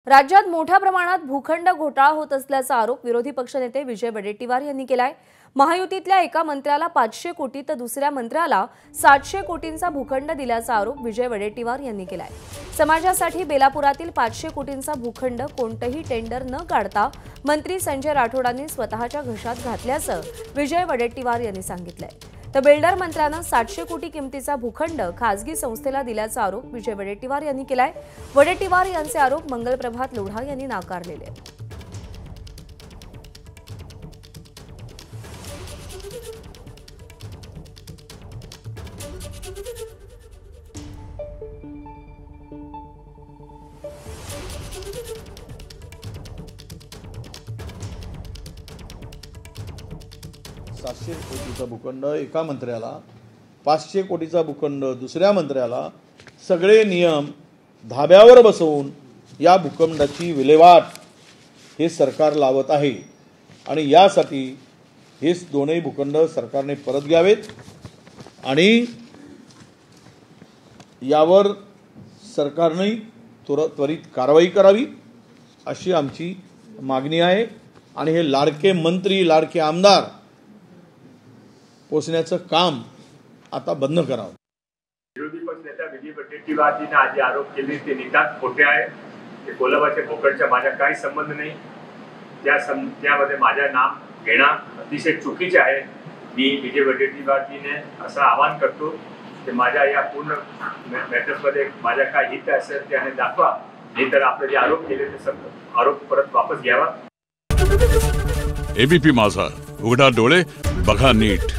राज्यात मोठ्या प्रमाणात भूखंड घोटाळा होत असल्याचा आरोप विरोधी पक्षनेते विजय वडेट्टीवार यांनी केलाय। महायुतीतल्या एका मंत्र्याला 500 कोटी तर दुसऱ्या मंत्र्याला 700 कोटींचा भूखंड दिल्याचा आरोप विजय वडेट्टीवार यांनी केलाय। समाजासाठी बेलापुरातील 500 कोटींचा भूखंड कोणतेही टेंडर न काढता मंत्री संजय राठोडांनी स्वतःच्या घशात घातल्याचं विजय वडेट्टीवार यांनी सांगितलंय। तर बिल्डर मंत्र्यानं 700 कोटी किमतीचा भूखंड खासगी संस्थेला दिल्याचा आरोप विजय वडेट्टीवार यांनी केलाय। वडेट्टीवार यांचे आरोप मंगलप्रभात लोढा यांनी नाकारलेले आहेत। सातशे कोटीचा भूखंड एका मंत्र्याला, 500 कोटीचा भूखंड दुसऱ्या मंत्र्याला, सगळे नियम धाब्यावर बसवून या भूखंडाची विल्हेवाट हे सरकार लावत आहे आणि यासाठी हे दोनही भूखंड सरकारने परत घ्यावेत आणि यावर सरकारने त्वरित कारवाई करावी अशी आमची मागणी आहे आणि हे लाडके मंत्री लाडके आमदार पोचण्याचं काम आता बंद करावं। विरोधी पक्षनेता विजय वडेट्टीवारजींनी आज आरोप केले ते नितांत खोटे आहे। ते कोल्हापूरच्या भोकरच्या माझा काही संबंध नाही। त्यामध्ये माझे नाम घेणं अतिशय चुकीचे आहे। मी विजय वडेट्टीवारजीने असं आवाहन करतो की माझ्या या पूर्ण मॅटर्समध्ये माझ्या काय हित असेल त्याने दाखवा, नाही तर आपले जे आरोप केले ते सर्व आरोप परत वापस घ्यावा। एबीपी माझा, उघडा डोळे बघा नीट।